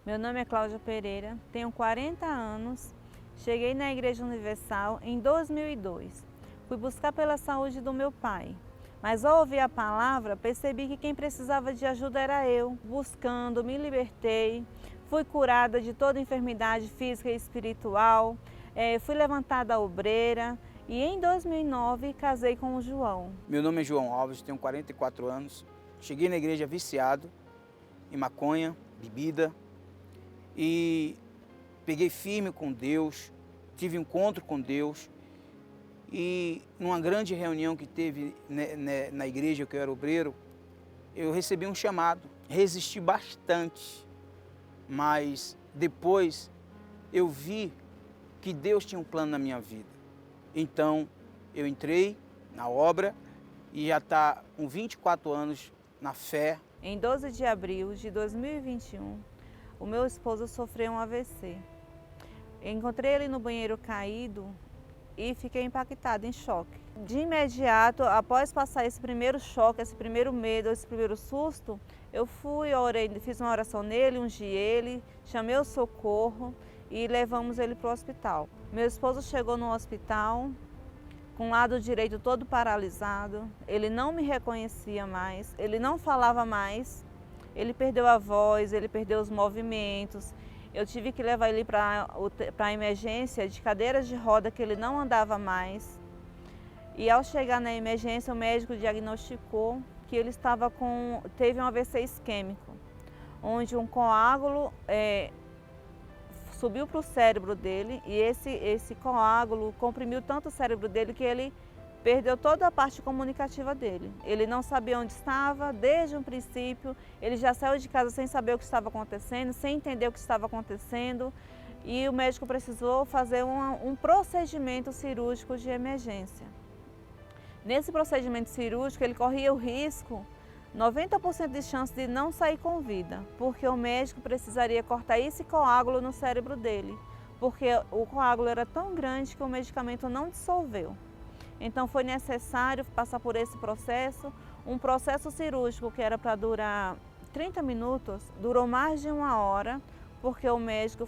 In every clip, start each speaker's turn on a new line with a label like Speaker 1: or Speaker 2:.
Speaker 1: Meu nome é Cláudia Pereira, tenho 40 anos, cheguei na Igreja Universal em 2002. Fui buscar pela saúde do meu pai, mas ao ouvir a palavra percebi que quem precisava de ajuda era eu. Buscando, me libertei, fui curada de toda enfermidade física e espiritual, fui levantada à obreira e em 2009 casei com o João.
Speaker 2: Meu nome é João Alves, tenho 44 anos, cheguei na igreja viciado em maconha, bebida, e peguei firme com Deus, tive um encontro com Deus e numa grande reunião que teve na igreja que eu era obreiro, eu recebi um chamado, resisti bastante, mas depois eu vi que Deus tinha um plano na minha vida. Então eu entrei na obra e já está com 24 anos na fé.
Speaker 1: Em 12 de abril de 2021, o meu esposo sofreu um AVC. Encontrei ele no banheiro caído e fiquei impactada, em choque. De imediato, após passar esse primeiro choque, esse primeiro medo, esse primeiro susto, eu fui, orei, fiz uma oração nele, ungi ele, chamei o socorro e levamos ele para o hospital. Meu esposo chegou no hospital com o lado direito todo paralisado, ele não me reconhecia mais, ele não falava mais, ele perdeu a voz, ele perdeu os movimentos. Eu tive que levar ele para a emergência de cadeiras de roda, que ele não andava mais. E ao chegar na emergência, o médico diagnosticou que ele teve um AVC isquêmico, onde um coágulo subiu para o cérebro dele e esse coágulo comprimiu tanto o cérebro dele que ele perdeu toda a parte comunicativa dele. Ele não sabia onde estava, desde um princípio, ele já saiu de casa sem saber o que estava acontecendo, sem entender o que estava acontecendo, e o médico precisou fazer um procedimento cirúrgico de emergência. Nesse procedimento cirúrgico, ele corria o risco, 90% de chance de não sair com vida, porque o médico precisaria cortar esse coágulo no cérebro dele, porque o coágulo era tão grande que o medicamento não dissolveu. Então foi necessário passar por esse processo, um processo cirúrgico que era para durar 30 minutos, durou mais de 1 hora, porque o médico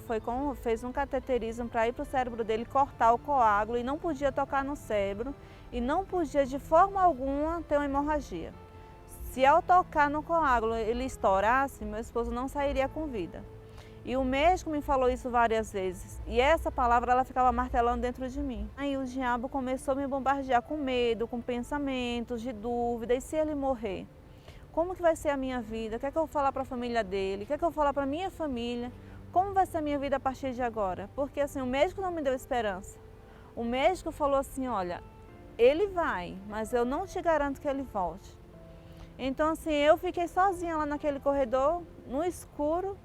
Speaker 1: fez um cateterismo para ir para o cérebro dele, cortar o coágulo e não podia tocar no cérebro e não podia de forma alguma ter uma hemorragia. Se ao tocar no coágulo ele estourasse, meu esposo não sairia com vida. E o médico me falou isso várias vezes. E essa palavra ela ficava martelando dentro de mim. Aí o diabo começou a me bombardear com medo, com pensamentos de dúvida. E se ele morrer? Como que vai ser a minha vida? O que é que eu vou falar para a família dele? O que é que eu vou falar para a minha família? Como vai ser a minha vida a partir de agora? Porque assim, o médico não me deu esperança. O médico falou assim, olha, ele vai, mas eu não te garanto que ele volte. Então assim, eu fiquei sozinha lá naquele corredor, no escuro,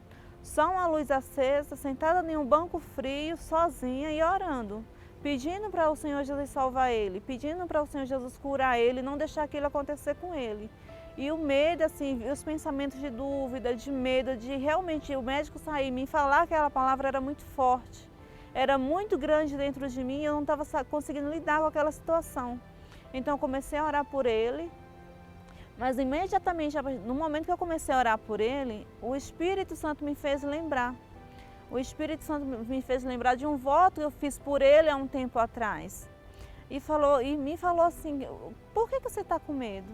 Speaker 1: só uma luz acesa, sentada em um banco frio, sozinha e orando, pedindo para o Senhor Jesus salvar ele, pedindo para o Senhor Jesus curar ele, não deixar aquilo acontecer com ele. E o medo, assim, os pensamentos de dúvida, de medo, de realmente o médico sair e me falar aquela palavra era muito forte, era muito grande dentro de mim e eu não estava conseguindo lidar com aquela situação. Então eu comecei a orar por ele. Mas imediatamente, no momento que eu comecei a orar por ele, o Espírito Santo me fez lembrar. O Espírito Santo me fez lembrar de um voto que eu fiz por ele há um tempo atrás. E me falou assim, por que você está com medo?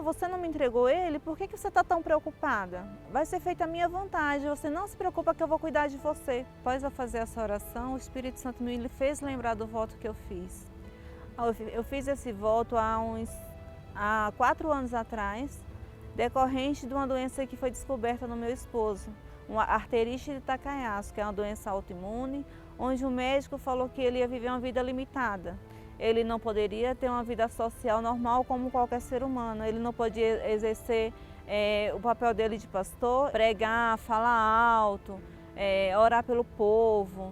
Speaker 1: Você não me entregou ele, por que você está tão preocupada? Vai ser feita a minha vontade, você não se preocupa que eu vou cuidar de você. Após eu fazer essa oração, o Espírito Santo me fez lembrar do voto que eu fiz. Eu fiz esse voto há 4 anos atrás, decorrente de uma doença que foi descoberta no meu esposo, uma arterite de Takayama, que é uma doença autoimune, onde o médico falou que ele ia viver uma vida limitada. Ele não poderia ter uma vida social normal como qualquer ser humano, ele não podia exercer o papel dele de pastor, pregar, falar alto, orar pelo povo,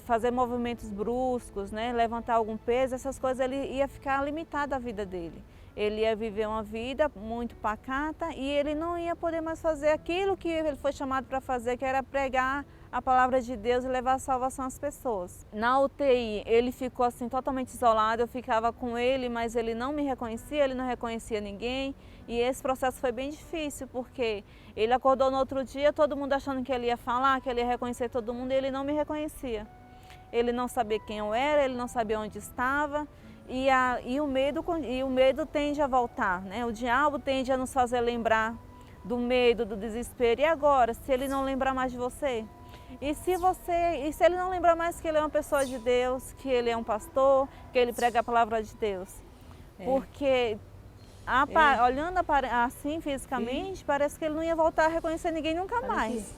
Speaker 1: fazer movimentos bruscos, né, levantar algum peso, essas coisas, ele ia ficar limitado à vida dele. Ele ia viver uma vida muito pacata e ele não ia poder mais fazer aquilo que ele foi chamado para fazer, que era pregar a palavra de Deus e levar a salvação às pessoas. Na UTI, ele ficou assim totalmente isolado, eu ficava com ele, mas ele não me reconhecia, ele não reconhecia ninguém. E esse processo foi bem difícil, porque ele acordou no outro dia, todo mundo achando que ele ia falar, que ele ia reconhecer todo mundo, e ele não me reconhecia. Ele não sabia quem eu era, ele não sabia onde estava. E o medo tende a voltar, né? O diabo tende a nos fazer lembrar do medo, do desespero. E agora, se ele não lembrar mais de você? E se ele não lembrar mais que ele é uma pessoa de Deus, que ele é um pastor, que ele prega a palavra de Deus? Porque olhando assim fisicamente, parece que ele não ia voltar a reconhecer ninguém nunca mais.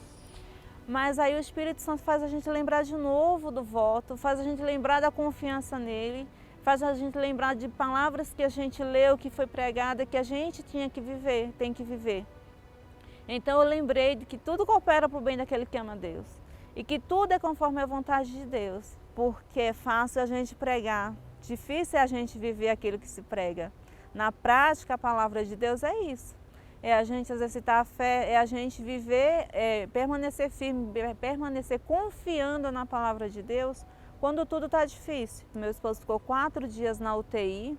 Speaker 1: Mas aí o Espírito Santo faz a gente lembrar de novo do voto, faz a gente lembrar da confiança nele, faz a gente lembrar de palavras que a gente leu, que foi pregada, que a gente tinha que viver, tem que viver. Então eu lembrei de que tudo coopera para o bem daquele que ama Deus. E que tudo é conforme a vontade de Deus. Porque é fácil a gente pregar, difícil é a gente viver aquilo que se prega. Na prática, a palavra de Deus é isso. É a gente exercitar a fé, é a gente viver, permanecer firme, permanecer confiando na palavra de Deus quando tudo está difícil. Meu esposo ficou 4 dias na UTI,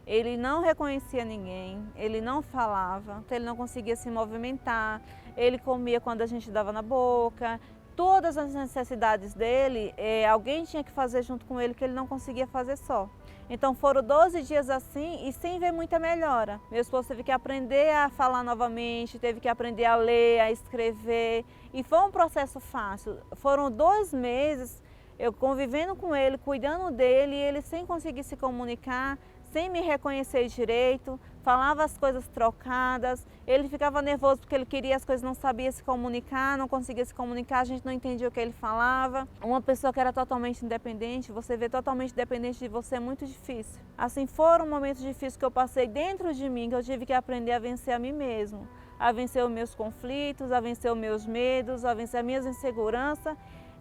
Speaker 1: ele não reconhecia ninguém, ele não falava, ele não conseguia se movimentar, ele comia quando a gente dava na boca. Todas as necessidades dele, alguém tinha que fazer junto com ele, que ele não conseguia fazer só. Então foram 12 dias assim e sem ver muita melhora. Meu esposo teve que aprender a falar novamente, teve que aprender a ler, a escrever. E foi um processo fácil. Foram 2 meses eu convivendo com ele, cuidando dele, e ele sem conseguir se comunicar, sem me reconhecer direito, falava as coisas trocadas, ele ficava nervoso porque ele queria as coisas, não sabia se comunicar, não conseguia se comunicar, a gente não entendia o que ele falava. Uma pessoa que era totalmente independente, você vê totalmente dependente de você é muito difícil. Assim, foram momentos difíceis que eu passei dentro de mim, que eu tive que aprender a vencer a mim mesmo, a vencer os meus conflitos, a vencer os meus medos, a vencer as minhas inseguranças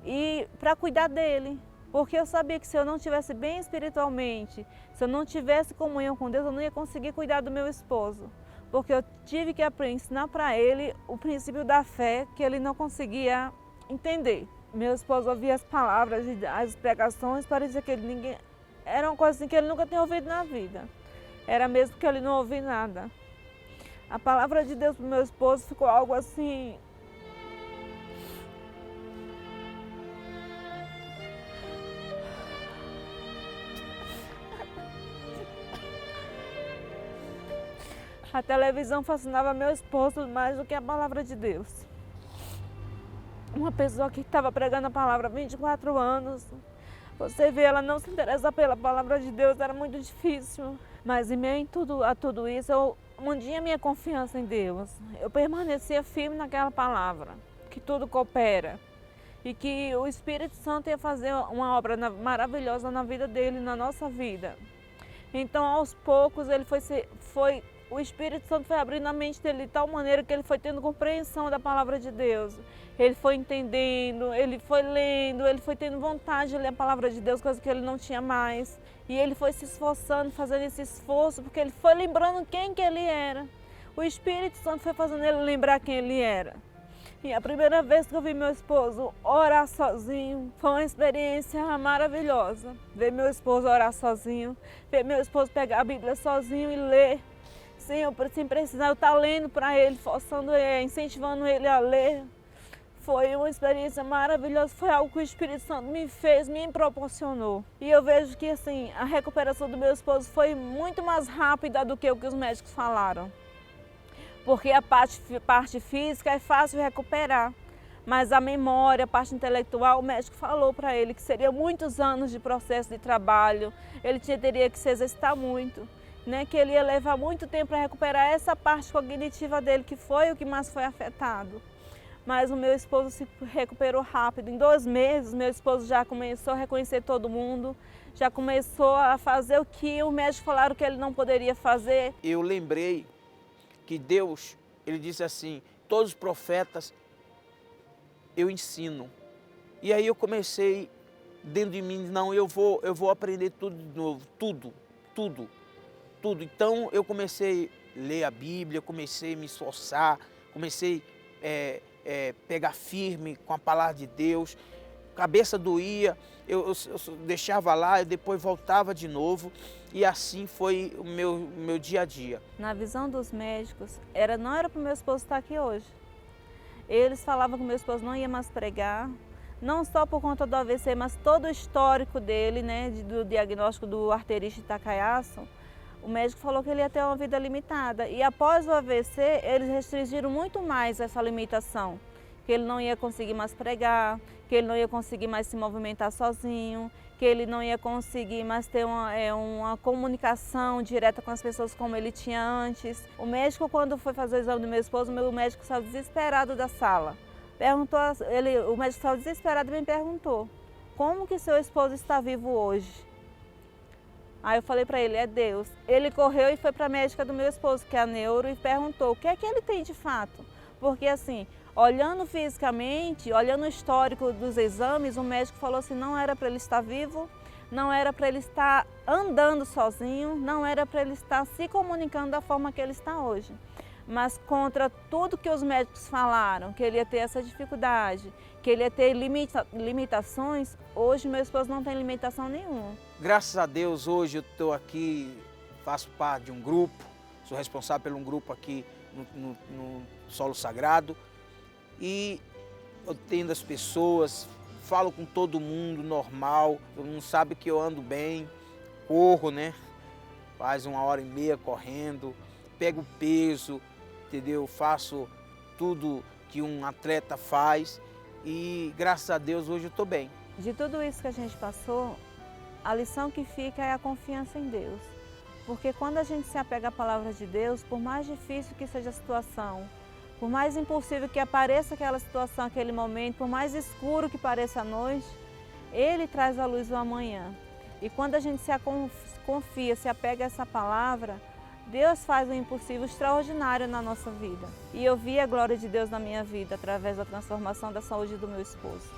Speaker 1: e para cuidar dele. Porque eu sabia que se eu não estivesse bem espiritualmente, se eu não tivesse comunhão com Deus, eu não ia conseguir cuidar do meu esposo. Porque eu tive que ensinar para ele o princípio da fé que ele não conseguia entender. Meu esposo ouvia as palavras, as pregações, parecia que ninguém... Era uma coisa assim que ele nunca tinha ouvido na vida. Era mesmo que ele não ouvia nada. A palavra de Deus para o meu esposo ficou algo assim... A televisão fascinava meu esposo mais do que a palavra de Deus. Uma pessoa que estava pregando a palavra há 24 anos, você vê, ela não se interessa pela palavra de Deus, era muito difícil. Mas em meio a tudo isso, eu mantinha minha confiança em Deus. Eu permanecia firme naquela palavra, que tudo coopera. E que o Espírito Santo ia fazer uma obra maravilhosa na vida dele, na nossa vida. Então, aos poucos, o Espírito Santo foi abrindo a mente dele de tal maneira que ele foi tendo compreensão da palavra de Deus. Ele foi entendendo, ele foi lendo, ele foi tendo vontade de ler a palavra de Deus, coisa que ele não tinha mais. E ele foi se esforçando, fazendo esse esforço, porque ele foi lembrando quem que ele era. O Espírito Santo foi fazendo ele lembrar quem ele era. E a primeira vez que eu vi meu esposo orar sozinho, foi uma experiência maravilhosa. Ver meu esposo orar sozinho, ver meu esposo pegar a Bíblia sozinho e ler. Sem precisar eu estar lendo para ele, forçando ele, incentivando ele a ler. Foi uma experiência maravilhosa, foi algo que o Espírito Santo me fez, me proporcionou. E eu vejo que assim, a recuperação do meu esposo foi muito mais rápida do que o que os médicos falaram. Porque a parte física é fácil recuperar, mas a memória, a parte intelectual, o médico falou para ele que seria muitos anos de processo de trabalho, ele teria que se exercitar muito. Né, que ele ia levar muito tempo para recuperar essa parte cognitiva dele, que foi o que mais foi afetado. Mas o meu esposo se recuperou rápido. Em 2 meses, meu esposo já começou a reconhecer todo mundo, já começou a fazer o que o médico falaram que ele não poderia fazer.
Speaker 2: Eu lembrei que Deus, ele disse assim, todos os profetas eu ensino. E aí eu comecei dentro de mim, não, eu vou aprender tudo de novo, tudo. tudo. Então eu comecei a ler a Bíblia, comecei a me esforçar, comecei a pegar firme com a palavra de Deus. Cabeça doía, eu deixava lá e depois voltava de novo. E assim foi o meu dia a dia.
Speaker 1: Na visão dos médicos, não era para o meu esposo estar aqui hoje. Eles falavam que o meu esposo não ia mais pregar, não só por conta do AVC, mas todo o histórico dele, né, do diagnóstico do arterite Takayama. O médico falou que ele ia ter uma vida limitada. E após o AVC, eles restringiram muito mais essa limitação. Que ele não ia conseguir mais pregar, que ele não ia conseguir mais se movimentar sozinho, que ele não ia conseguir mais ter uma comunicação direta com as pessoas como ele tinha antes. O médico, quando foi fazer o exame do meu esposo, o médico saiu desesperado da sala. O médico saiu desesperado e me perguntou: como que seu esposo está vivo hoje? Aí eu falei para ele: é Deus. Ele correu e foi para a médica do meu esposo, que é a neuro, e perguntou o que é que ele tem de fato. Porque assim, olhando fisicamente, olhando o histórico dos exames, o médico falou assim, não era para ele estar vivo, não era para ele estar andando sozinho, não era para ele estar se comunicando da forma que ele está hoje. Mas contra tudo que os médicos falaram, que ele ia ter essa dificuldade, que ele ia ter limitações, hoje meu esposo não tem limitação nenhuma.
Speaker 2: Graças a Deus, hoje eu estou aqui, faço parte de um grupo, sou responsável por um grupo aqui no Solo Sagrado. E eu atendo as pessoas, falo com todo mundo normal, todo mundo sabe que eu ando bem, corro, né? Faz 1h30 correndo, pego peso, entendeu? Faço tudo que um atleta faz e graças a Deus hoje eu estou bem.
Speaker 1: De tudo isso que a gente passou, a lição que fica é a confiança em Deus. Porque quando a gente se apega à palavra de Deus, por mais difícil que seja a situação, por mais impossível que apareça aquela situação, aquele momento, por mais escuro que pareça a noite, Ele traz a luz do amanhã. E quando a gente se confia, se apega a essa palavra, Deus faz o impossível extraordinário na nossa vida. E eu vi a glória de Deus na minha vida através da transformação da saúde do meu esposo.